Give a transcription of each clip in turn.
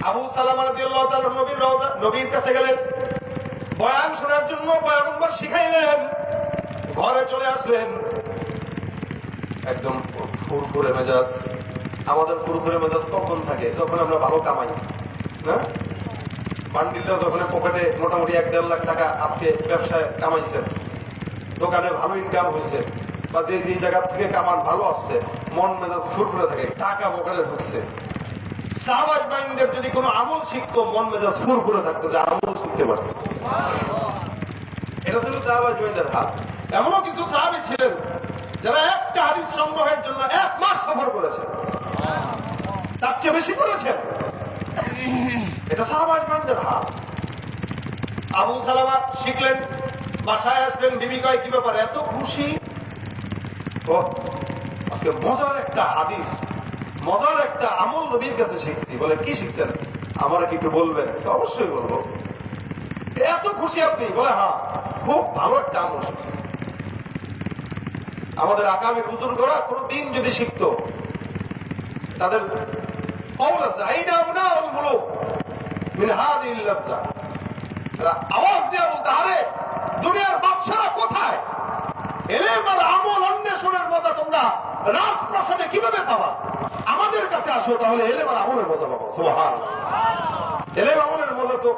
আবু সালামা রাদিয়াল্লাহু তাআলা নবীর কাছে গেলেন বয়ান শোনার জন্য। পয়গম্বর শিখাইলেন, ঘরে চলে আসলেন, একদম ফুরফুরে মেজাজ। আমাদের ফুরফুরে মেজাজ কখন থাকে? যখন আমরা ভালো কামাই না, বান্ডিলটা যখন পকেটে মোটামুটি 1-1.5 লাখ টাকা আজকে ব্যবসায় কামাইছেন, দোকানে ভালো ইনকাম হয়েছে, বা যে যে জায়গা থেকে কামান ভালো আসছে, মন মেজাজ ফুরফুরে থাকে, টাকা পকেটে ঢুকছে। সাহাবাজ মাইন্ডের যদি কোনো আমল শিখতো, মন মেজাজ ফুরফুরে থাকতো যে আমল শিখতে পারছে। এটা ছিল সাহাবাজ মাইন্ডের হাত। এমনও কিছু সাহাবী ছিলেন যারা একটা হাদিস সংগ্রহের জন্য 1 মাস সফর করেছেন, তার চেয়ে বেশি করেছেন। এটা সাহাবাজ মাইন্ডের হাত। আবু সালামা শিখলেন, বাসায় আসলেন, বিবি কয় কি ব্যাপার এত খুশি? ও আজকে মজার একটা হাদিস, মজার একটা আমল নবীর কাছে শিখছি। বলে কি শিখছেন? আমার কি একটু বলবেন? অবশ্যই বলবো। এত খুশি আপনি? বলে হ্যাঁ, খুব ভালো একটা আমল শিখছি। আমাদের আগামী বুজুর্গরা কোনদিন যদি শিখতো, তাদের কওল আছে আইনা আবনাউল মুলুক মিন হাদিহিল লাজ্জা, তারা আওয়াজ দিয়ে বলতে, আরে দুনিয়ার বাদশারা কোথায়? ইলম আর আমল অন্বেষণের মজা তোমরা রাজপ্রাসাদে কিভাবে পাবা? আমাদের কাছে আসো, তাহলে ইলম আর আমলের মজা পাবো। সুবহানাল্লাহ। ইলম আমলের মজা তো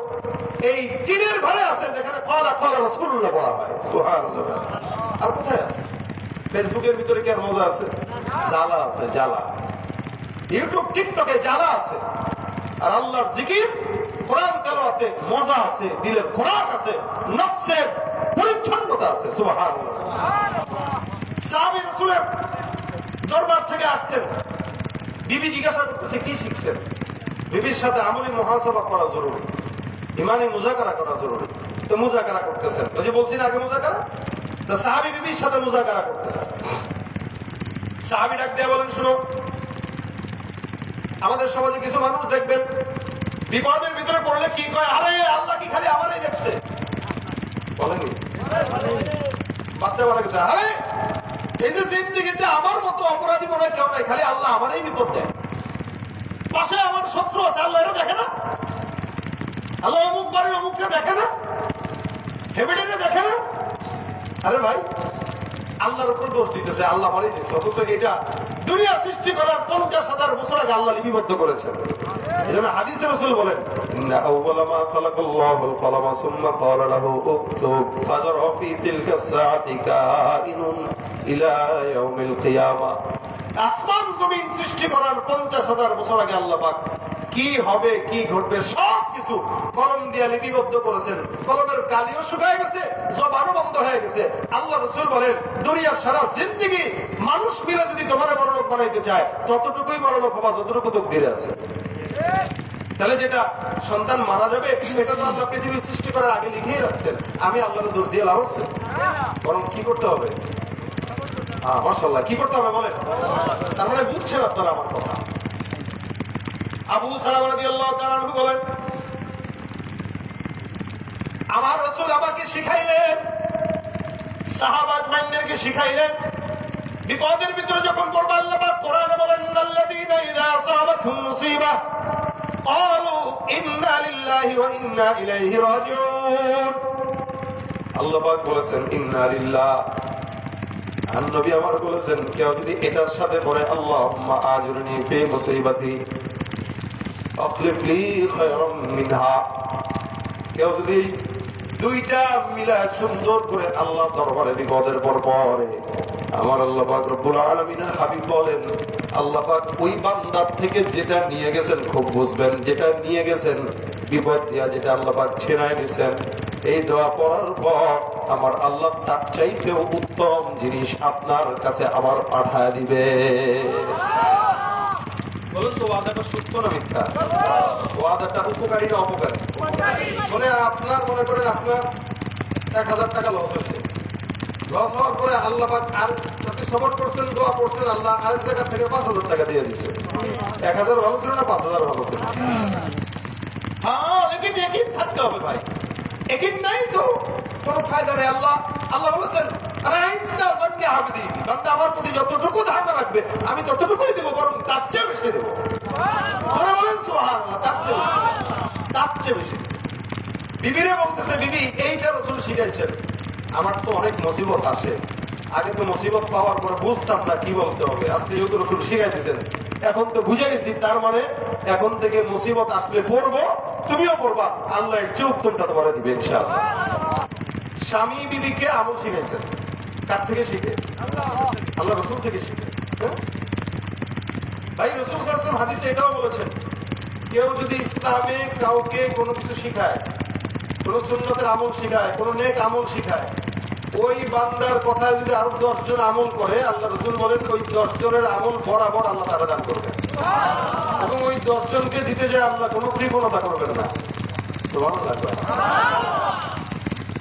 এই টিনের ঘরে আছে, যেখানে ক্বালা ক্বালা রাসূলুল্লাহ বলা হয়। সুবহানাল্লাহ। আর কোথায় আছে? ফেসবুকের ভিতরে কি আর মজা আছে? জ্বালা আছে, জ্বালা। ইউটিউব টিকটকে জ্বালা আছে। আর আল্লাহর জিকির কোরআন তেলাওয়াতে মজা আছে, দিলের খোরাক আছে, নফসের পরিচ্ছন্নতা আছে। সুবহানাল্লাহ। সাহাবী রাসূলের দরবার থেকে আসছেন, বিবি জিজ্ঞাসা করতেছে কি শিখছেন? বিবির সাথে আমলি মুহাসাবা করা জরুরি, ইমানি মুযাকারা করা জরুরি। তো মুযাকারা করতেছেন, ওই যে বলছি না আগে মুযাকারা, তো সাহাবী বিবির সাথে মুযাকারা করতেছেন। সাহাবী ডাক দিয়ে বলেন, শুনো, আমাদের সমাজে কিছু মানুষ দেখবেন বিপদের ভিতরে পড়লে কি কয়, আরে আল্লাহ কি খালি আমারই দেখছে? বলেনি? বাচ্চা বলে গেছে, আরে এই যে জিন্দেগিতে আমার মতো অপরাধী মনে হয় কেউ নাই, খালি আল্লাহ আমারই বিপদ দেয়। পাশে আমার শত্রু আছে, আল্লাহ এটা দেখে না? আল্লাহ অমুক বাড়ির অমুককে দেখে না? ফ্যামিলিকে দেখে না? আরে ভাই, আল্লাহর উপর দোষ দিতেছে, আল্লাহ আমারই দিচ্ছে। অথচ এটা দুনিয়া সৃষ্টি করার 50,000 বছর আগে আল্লাহ লিপিবদ্ধ করেছেন। এই জন্য হাদিসে রাসূল বলেন, ইন্না আউওয়ালা মা খালাকাল্লাহুল কলামা সুম্মা ক্বালা লাহু উকতুব ফাজারা ফি তিলকা সাআতি কাইনুন ইলা ইয়াউমিল কিয়ামা। আসমান জমিন সৃষ্টি করার 50,000 বছর আগে আল্লাহ পাক কি হবে, কি ঘটবে সবকিছু কলম দিয়ে লিপিবদ্ধ করেছেন। কলমের কালিও শুকায় গেছে, জবানও বন্ধ হয়ে গেছে। আল্লাহ রাসূল বলেন, দুনিয়ার সারা জিন্দেগি মানুষ মিলে যদি তোমার বড়লোক বানাইতে চায়, ততটুকুই বড়লোক হবা যতটুকু তকদিরে আছে। তাহলে যেটা সন্তান মারা যাবে, এটা তো আল্লাহ পৃথিবীর সৃষ্টি করার আগে লিখেই রাখছেন। আমি আল্লাহর দোষ দিয়ে লাভ আছে? বরং কি করতে হবে? মাশাআল্লাহ, কি করতে হবে বলেন? তার মানে বুঝছেন আপনারা আমার কথা। আবু সালামা রাদিয়াল্লাহু তাআলা আনহু বলেন, আমার রাসূল আমাকে শিখাইলেন, সাহাবাত মাইনদেরকে শিখাইলেন, বিপদের ভিতরে যখন পড়বা, আল্লাহ পাক কোরআনে বলেন, আল্লাযীনা ইযা আসাবাতহুম মুসিবা ক্বালু ইন্না লিল্লাহি ওয়া ইন্না ইলাইহি রাজিউন। আল্লাহ পাক বলেছেন ইন্না লিল্লাহ, আর নবী আমার বলেছেন, কেউ যদি এটার সাথে পড়ে আল্লাহুম্মা আজুরনি ফি মুসিবাতি আখলিফ লি খায়রাম মিনহা, কেউ যদি দুইটা মিলা সুন্দর করে আল্লাহ দরবারে বিপদের পর পড়ে, আমার আল্লাহ পাক রব্বুল আলামিনের হাবিব বলেন, আল্লাহ পাক ওই বান্দার থেকে যেটা নিয়ে গেছেন, খুব বুঝবেন, যেটা নিয়ে গেছেন বিপদ দিয়া, যেটা আল্লাহ পাক ছেনায় নিছেন, এই দোয়া পড়ার পর আমার আল্লাহ তার চাইতেও উত্তম জিনিস আপনার কাছে আবার পাঠায় দিবে। বলুন তো, ওয়াদাটা সত্য না মিথ্যা? ওয়াদাটা উপকারী না অপকারী? মানে আপনার মনে করেন আপনার 1,000 টাকা লস হয়েছে, লস হওয়ার পরে আল্লাহ পাক আর আপনি সবর করছেন, দোয়া করছেন, আল্লাহ আরেক জায়গা থেকে 5,000 টাকা দিয়ে দিচ্ছে। 1,000 ভালো ছিল না 5,000 ভালো ছিল? হ্যাঁ, লেকিন একই থাকতে হবে ভাই, একই নাই তো কোনো ফায়দা নেই। আল্লাহ বলেছেন, বান্দা আমার প্রতি যতটুকু ধারণা রাখবে আমি ততটুকুই দেবো, বরং তার চেয়ে বেশি দেবো। বলেন সুবহানাল্লাহ, তার চেয়ে বিবিরে বলতেছে, বিবি এইটা রাসূল শিখাইছেন, আমার তো অনেক মুসিবত আসে, আগে তো মুসিবত পাওয়ার পর বুঝতাম না কি বলতে হবে, আজকে যেহেতু রাসূল শিখাইতেছেন এখন তো বুঝে গেছি, তার মানে এখন থেকে মুসিবত আসলে পড়বো, তুমিও পড়বা, আল্লাহ এর চেয়ে উত্তমটা তোমার দিবে ইনশাআল্লাহ। স্বামী বিবিকে আমল শিখাইছেন, কার থেকে শিখে? আল্লাহ রাসূল থেকে শিখে। ভাই রাসূল সাল্লাল্লাহু আলাইহি ওয়াসাল্লাম হাদিসে এটাও বলেছেন, কেউ যদি ইসলামে কাউকে কোনো কিছু শিখায়, কোন সুন্নতের আমল শিখায়, কোন নেক আমল শিখায়, ওই বান্দার কথায় যদি আরো 10 জন আমল করে, আল্লাহ রাসূল বলেন ওই 10 জনের আমল বরাবর আল্লাহ তাআলা দান করবেন, এবং ওই 10 জনকে দিতে যায় আল্লাহ কোনো কৃপণতা করবেন না। সুবহানাল্লাহ।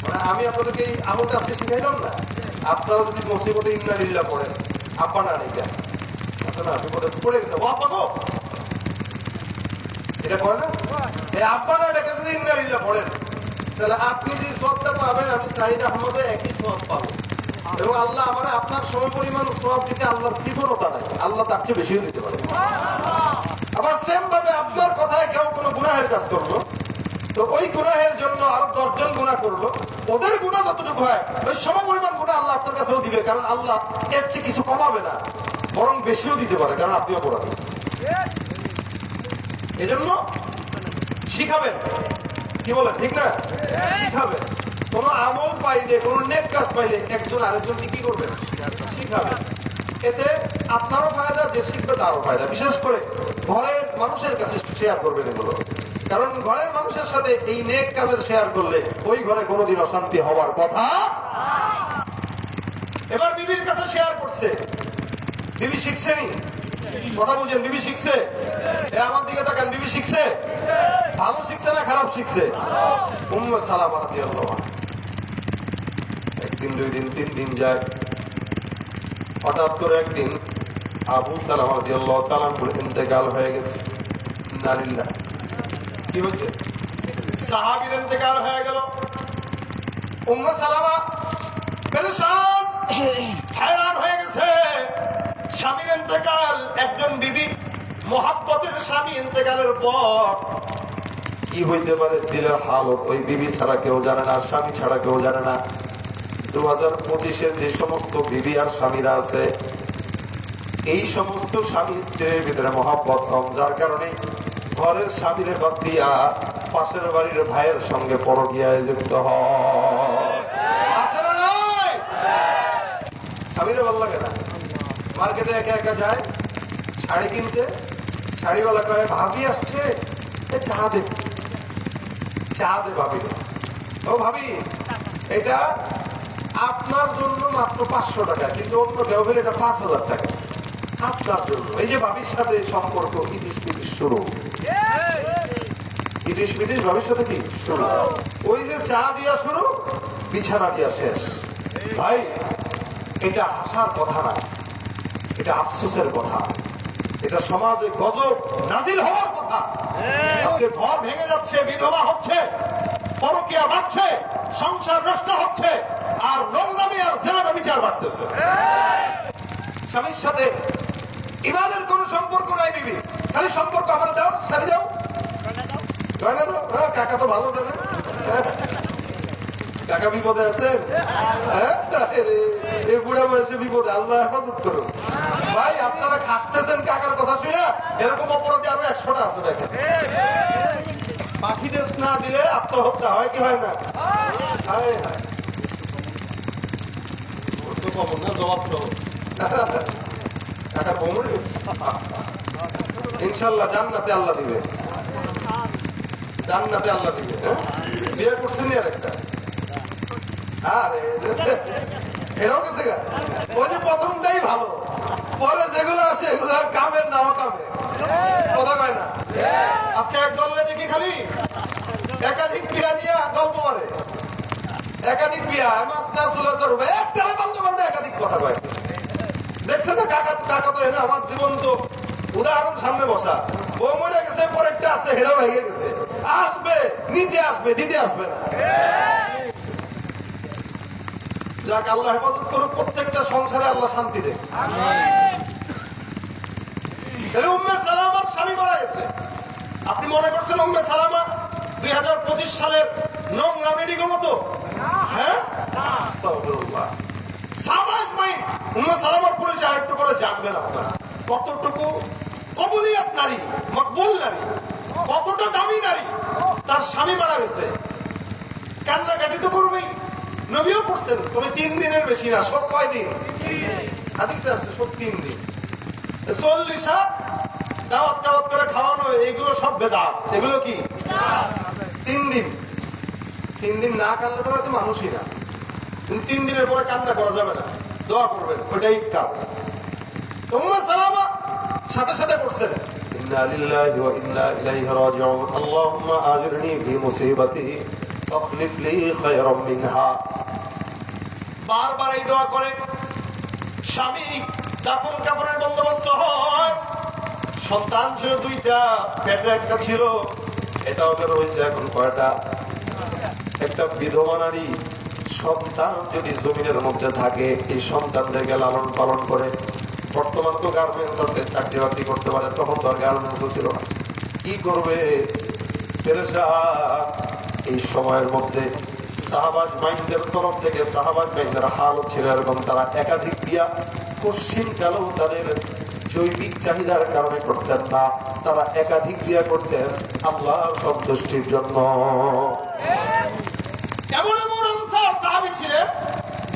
মানে আমি আপনাদেরকে এই আমলটা আজকে শিখাইলাম না, আপনারা যদি মুসিবতে ইন্না লিল্লাহ পড়েন, আপা না এটা আচ্ছা না বিপদে পড়ে গেছে, ও আপা গো, এটা করে না, এই আব্বা না এটাকে যদি ইন্না লিল্লাহ পড়েন, তাহলে আপনি যে সওয়াবটা পাবেন আমি সাইদ আহমদে একই সওয়াব পাবো, এবং আল্লাহ আমার আপনার সমপরিমাণ সওয়াব দিতে আল্লাহর কৃপণতা নাই, আল্লাহ তার চেয়ে বেশিও দিতে পারে। আবার সেম ভাবে আপনার কথায় কেউ কোনো গুনাহের কাজ করলো, তো ওই গুনাহের জন্য আরো 10 জন গুনাহ করলো, ওদের গুনাহ যতটুকু হয় ওই সমপরিমাণ গুনাহ আল্লাহ আপনার কাছেও দিবে, কারণ আল্লাহ এর চেয়ে কিছু কমাবে না, বরং বেশিও দিতে পারে, কারণ আপনি অপরাধী। এজন্য শিখাবেন, কি বলেন ঠিক না? শিখাবেন। কোন আমল পাইলে, কোন নেক কাজ পাইলে একজন আরেকজনকে কি করবেন? শিখাবেন। এতে আপনারও ফায়দা, যে শিখবে তারও ফায়দা। বিশেষ করে ঘরের মানুষের কাছে শেয়ার করবেন এগুলো, কারণ ঘরের মানুষের সাথে এই নেক কাজের শেয়ার করলে ওই ঘরে কোনোদিন অশান্তি হওয়ার কথা। এবার বিবির কাছে শেয়ার করছে, বিবি শিখছে নি? কথা বুঝেন, বিবি শিখছে? আমার দিকে তাকান, বিবি শিখছে? ভালো শিখছে না খারাপ শিখছে? উম্মে সালামা রাদিয়াল্লাহু আনহা, একদিন, 2 দিন, 3 দিন যায়, হঠাৎ করে একদিন আবু সালামা রাদিয়াল্লাহু তাআলা আনহুর ইন্তেকাল হয়ে গেছে। নারিল্লাহ, কি হয়েছে? সাহাবীর ইন্তেকাল হয়ে গেল। উম্মে সালামা পেরেশান, हैरान হয়ে গেছে। স্বামীর ইন্তেকাল, একজন বিবি মোহাব্বতের স্বামী ইন্তেকালের পর কি হইতে পারে দিলের হালত, ওই বিবি ছাড়া কেউ জানে না, স্বামী ছাড়া কেউ জানে না। 2025-এর যে সমস্ত বিবি আর স্বামীরা আছে, এই সমস্ত স্বামী স্ত্রীর ভিতরে মহব্বত কম, যার কারণে ঘরের স্বামীরে বাদ দিয়া পাশের বাড়ির ভাইয়ের সঙ্গে পরকীয়ায় যুক্ত হয়। আছে না নাই? স্বামীরে ভালো লাগে না, মার্কেটে একা একা যায় শাড়ি কিনতে, শাড়িওয়ালা কয় ভাবি আসছে, চা দে, চা দে ভাবি। ও ভাবি, এটা আপনার জন্য মাত্র 500 টাকা, কিন্তু অন্য কেউ হলে এটা 5000 টাকা আপনার জন্য। এই যে ভাবির সাথে সম্পর্ক ইটিস পিটিস শুরু, ইটিস পিটিস ভাবির সাথে কি শুরু, ওই যে চা দিয়া শুরু, বিছানা দিয়া শেষ। ভাই এটা হাসার কথা না, এটা আফসোসের কথা, এটা সমাজে গজব নাজিল হওয়ার কথা। আজকে ঘর ভেঙে যাচ্ছে, বিধবা হচ্ছে, পরকীয়া বাড়ছে, সংসার নষ্ট হচ্ছে, আর নোংরামি আর জেনা ব্যভিচার বাড়তেছে। স্বামীর সাথে ইমানের কোন সম্পর্ক নাই বিবি, খালি সম্পর্ক আমার দাও, শাড়ি দাও, গয়না দাও। কাকা তো ভালো জানে, কাকা বিপদে আছে, এই বুড়া বয়সে বিপদে, আল্লাহ হেফাজত করুন। ভাই আপনারা খাসতেছেন কাকার কথা শুনে, এরকম অপরাধী আরো 100টা আছে। দেখেন, পাখিদের স্না দিলে আত্মহত্যা হয় কি হয় না? জবাব তো কাকা কমর ইনশাল্লাহ জান্নাতে আল্লাহ দিবে, জান্নাতে আল্লাহ দিবে। বিয়ে করছেন আর একটা, আরে এটাও গেছে গা, ওই যে প্রথমটাই ভালো, পরে যেগুলো আসে এগুলো আর কামের নাও কামে, কথা কয় না। আজকে এক দলে দেখি খালি একাধিক বিয়া নিয়ে গল্প করে, একাধিক বিয়া মাস না চলে যাবে, একটা বলতে পারবে একাধিক কথা কয়। দেখছেন না কাকা, কাকা তো এনে আমার জীবন তো উদাহরণ সামনে বসা, ও মরে গেছে, পরেরটা আসছে, হেরাও ভেঙে গেছে, আসবে নিতে আসবে, দিতে আসবে না। যাক আল্লাহ হেফাজত করুক, প্রত্যেকটা সংসারে আল্লাহ শান্তি দেয়। উম্মে সালামার স্বামী মারা গেছে, আপনি মনে করছেন উম্মে সালামা 2025 সালের নোংরা মেডিকেল মতো? হ্যাঁ, আস্তাগফিরুল্লাহ। সাবাজ মাই উম্মে সালামার পরিচয় একটু করে জানবেন আপনারা। কতটুকু কবুলিয়াত নারী, মকবুল নারী, কতটা দামি নারী। তার স্বামী মারা গেছে, কান্নাকাটি তো করবেই। নবীও পড়ছেন তুমি 3 দিনের বেশি না, সব কয় দিন? হাদিসে আসছে সব 3 দিন। 40 দাওয়াত টাওয়াত করে খাওয়ানো, এগুলো সব বেদাত। এগুলো কি? 3 দিন। 3 দিন না কান্না করা তো মানুষই না। 3 দিনের পরে কান্না করা যাবে না, দোয়া করবেন, ওইটাই কাজ। উম্মে সালামা সাথে সাথে পড়ছেন ইন্না লিল্লাহি ওয়া ইন্না ইলাইহি রাজিউন আল্লাহুম্মা আজরনি ফি মুসিবাতি আখলিফ লি খায়রাম মিনহা। বারবার এই দোয়া করে। স্বামী দাফন কাফনের বন্দোবস্ত হয়। সন্তান ছিল 2টা, পেটে একটা ছিল। এটা ওদের হয়েছে এখন কয়টা? একটা বিধবা নারী সন্তান যদি জমিনের মধ্যে থাকে, এই সন্তানদেরকে লালন পালন করে। বর্তমান তো গার্মেন্টস আছে, চাকরি বাকরি করতে পারে, তখন তো আর গার্মেন্টস ছিল না। কি করবে? পেরেশান। এই সময়ের মধ্যে সাহাবাজ মাইন্ডের তরফ থেকে সাহাবাজ মাইন্ডের হালত ছিল এরকম, তারা একাধিক বিয়া পশ্চিম কালেও তাদের জৈবিক চাহিদার কারণে করতেন না, তারা একাধিক বিয়া করতেন আল্লাহর সন্তুষ্টির জন্য। এমন এমন আনসার সাহাবী ছিলেন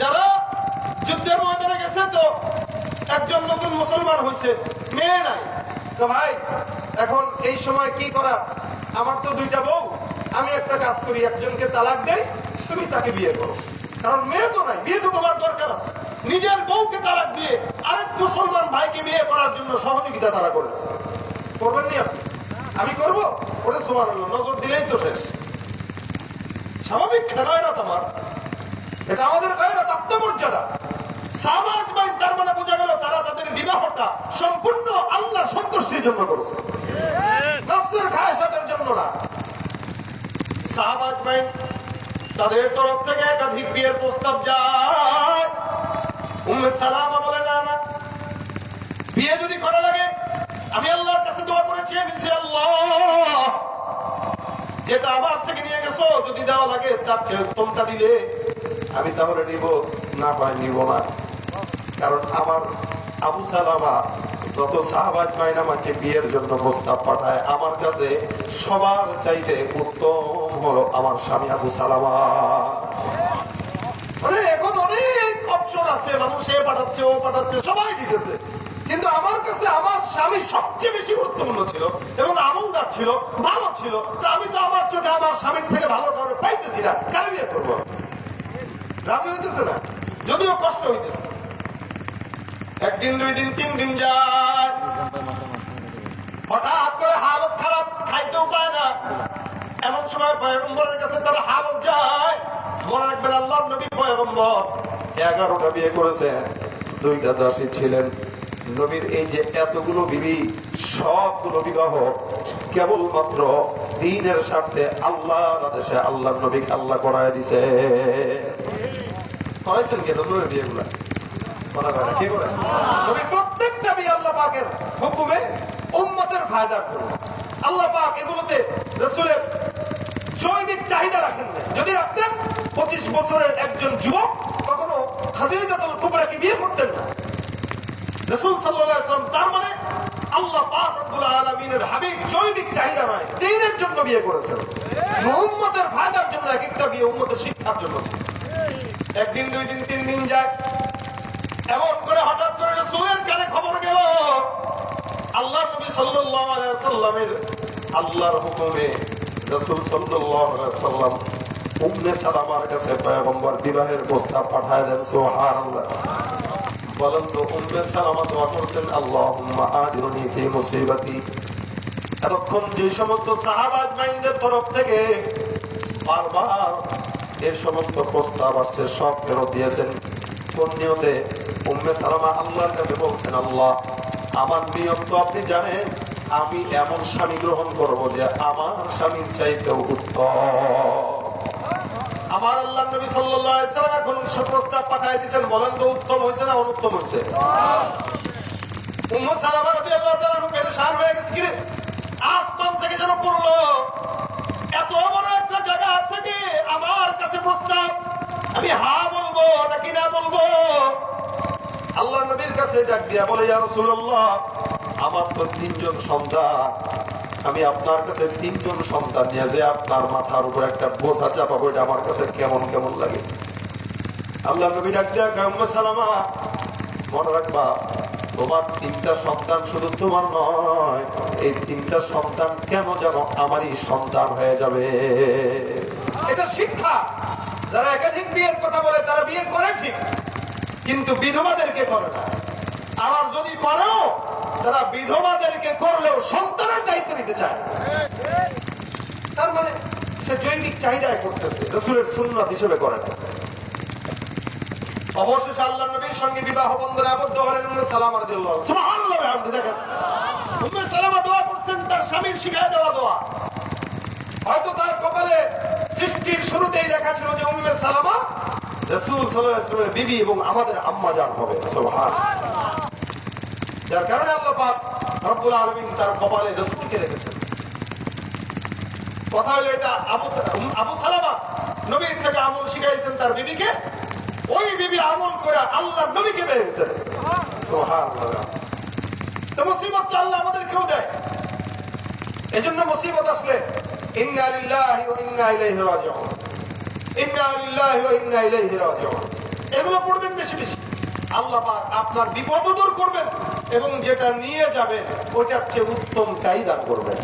যারা যুদ্ধের ময়দানে গেছে, তো একজন নতুন মুসলমান হয়েছে, মেয়ে নাই। তো ভাই এখন এই সময় কি করা? আমার তো 2টা বউ, আমি একটা কাজ করি, একজনকে তালাক দেই, তুমি তাকে বিয়ে করো। কারণ মেয়ে তো নাই, বিয়ে তো তোমার দরকার আছে। নিজের বউকে তালাক দিয়ে আরেক মুসলমান ভাইকে বিয়ে করার জন্য সহযোগিতা তারা করেছে। করবেন নি আপনি? আমি করবো? ওটা সুবহানাল্লাহ, নজর দিলেই তো শেষ। স্বাভাবিক, এটা গায়রাত আমার, এটা আমাদের গায়রাত, আত্মমর্যাদা। সামাজ মাইন, তার মানে বোঝা গেল তারা তাদের বিবাহটা সম্পূর্ণ আল্লাহর সন্তুষ্টির জন্য করেছে, নফসের খায়সাতের জন্য না। সাহাবাজ মাইন তাদের তরফ থেকে একাধিক বিয়ের প্রস্তাব যায়। উম্মে সালামা বলে না না, বিয়ে যদি করা লাগে আমি আল্লাহর কাছে দোয়া করে চেয়ে নিচ্ছি, আল্লাহ যেটা আমার থেকে নিয়ে গেছো যদি দেওয়া লাগে তার চেয়ে উত্তমটা দিলে আমি তাহলে নিব, না হয় নিব না। কারণ আমার আবু সালামা যত সাহাবাজ মাইন আমাকে বিয়ের জন্য প্রস্তাব পাঠায়, আমার কাছে সবার চাইতে উত্তম হলো আমার স্বামী আবু সালামা। মানে এখন অনেক অপশন আছে, মানুষ এ পাঠাচ্ছে, ও পাঠাচ্ছে, সবাই দিতেছে, কিন্তু আমার কাছে আমার স্বামী সবচেয়ে বেশি গুরুত্বপূর্ণ ছিল এবং আমলদার ছিল, ভালো ছিল। তা আমি তো আমার চোখে আমার স্বামীর থেকে ভালো কারো পাইতেছি না, কারে বিয়ে করবো? রাজি হইতেছে না, যদিও কষ্ট হইতেছে। 1 দিন 2 দিন 3 দিন যায়, হঠাৎ করে হালত খারাপ, খাইতেও পায় না। এমন সময় পয়গম্বরের কাছে তারা হালত যায়। মনে রাখবেন আল্লাহর নবী পয়গম্বর 11টা বিয়ে করেছেন, 2টা দাসী ছিলেন। নবীর এই যে এতগুলো বিবি, সবগুলো বিবাহ কেবলমাত্র দ্বীনের স্বার্থে আল্লাহর আদেশে আল্লাহর নবীকে আল্লাহ করায় দিছে। করাইছেন কি রাসূলের বিয়েগুলা? প্রত্যেকটা বিয়ে আল্লাহ পাকের হুকুমে উম্মতের ফায়দার জন্য। আল্লাহ পাক এগুলোতে রাসূলের জৈবিক চাহিদা রাখেন না। যদি রাখতেন 25 বছরের একজন যুবক কখনো খাদিজাতুল কুবরাকে বিয়ে করতেন না। রাসূল সাল্লাল্লাহু আলাইহি ওয়াসাল্লাম, তার মানে আল্লাহ পাক রব্বুল আলামিনের হাবিব জৈবিক চাহিদা নয়, দ্বীনের জন্য বিয়ে করেছেন। উম্মতের ফায়দার জন্য এক একটা বিয়ে উম্মতের শিক্ষার জন্য। 1 দিন 2 দিন 3 দিন যায়, এমন করে হঠাৎ করে রাসূলের কানে খবর গেল আল্লাহ নবী সাল্লাল্লাহু আলাইহি ওয়াসাল্লামের আল্লাহর হুকুমে রাসূল সাল্লাল্লাহু আলাইহি ওয়াসাল্লাম উম্মে সালামার কাছে পয়গম্বর বিবাহের প্রস্তাব পাঠায় দেন। সুবহানাল্লাহ। বলেন তো উম্মে সালামা দোয়া করছেন আল্লাহুম্মা আজরনি ফি মুসিবাতি। এতক্ষণ যে সমস্ত সাহাবা আজমাইনদের তরফ থেকে বারবার এই সমস্ত প্রস্তাব আসছে সব ফেরত দিয়েছেন। কোন নিয়তে? উম্মে সালামা আল্লাহর কাছে বলছেন, আল্লাহ আমার নিয়ত তো আপনি জানেন, আমি এমন স্বামী গ্রহণ করব যে আমার স্বামীর চাইতেও উত্তম। আমার আল্লাহ নবী সাল্লাল্লাহু আলাইহি ওয়াসাল্লাম এখন প্রস্তাব পাঠিয়ে দিয়েছেন, বলেন তো উত্তম হয়েছে না অনুত্তম হয়েছে? উম্মে সালামা রাদিয়াল্লাহু তাআলা পেরেশান হয়ে গেছে, কি রে আসমান থেকে যেন পড়লো এত বড় কাছে ডাক দিয়া বলে, ইয়া রাসূলুল্লাহ, আমার তো 3 জন সন্তান, আমি আপনার কাছে 3 জন সন্তান নিয়ে যে আপনার মাথার উপর একটা বোঝা চাপাবো, এটা আমার কাছে কেমন কেমন লাগে। আল্লাহ নবী ডাক দিয়া কয়, উম্মে সালামা, মনে রাখবা, তোমার 3টা সন্তান শুধু তোমার নয়, এই 3টা সন্তান কেন যেন আমারই সন্তান হয়ে যাবে। এটা শিক্ষা। যারা একাধিক বিয়ের কথা বলে তারা বিয়ে করে ঠিক, কিন্তু বিধবাদেরকে করে না। আবার যদি করেও, তারা বিধবাদেরকে করলেও সন্তানের দায়িত্ব নিতে চায়। তার মানে সে জৈবিক চাহিদায় করতেছে, রাসূলের সুন্নাত হিসেবে করে না। অবশেষে আল্লাহর নবীর সঙ্গে বিবাহ বন্ধনে আবদ্ধ হলেন উম্মে সালামা রাদিয়াল্লাহু আনহা। সুবহানাল্লাহ, দেখেন উম্মে সালামা দোয়া করছেন, তার স্বামীর শিখায় দেওয়া দোয়া। হয়তো তার কপালে সৃষ্টির শুরুতেই লেখা ছিল যে উম্মে সালামা রাসূল সাল্লাল্লাহু আলাইহি ওয়াসাল্লামের বিবি এবং আমাদের আম্মা জান হবে। সুবহানাল্লাহ। যার কারণে আল্লাহ পাক রব্বুল আলামিন তার কপালে রাসূলকে রেখেছেন। কথা হলো এটা আবু সালামা নবীর থেকে আমল শিখাইছেন তার বিবিকে, ওই বিবি আমল করে আল্লাহর নবীকে পেয়ে গেছেন। সুবহানাল্লাহ। তো মুসিবত আল্লাহ আমাদেরকেও দেয়। এজন্য মুসিবত আসলে ইন্না লিল্লাহি ওয়া ইন্না ইলাইহি রাজিউন, ইন্না লিল্লাহি ওয়া ইন্না ইলাইহি রাজিউন, এগুলো পড়বেন বেশি বেশি। আল্লাহ পাক আপনার বিপদ দূর করবেন এবং যেটা নিয়ে যাবেন ওটার চেয়ে উত্তম দান করবেন।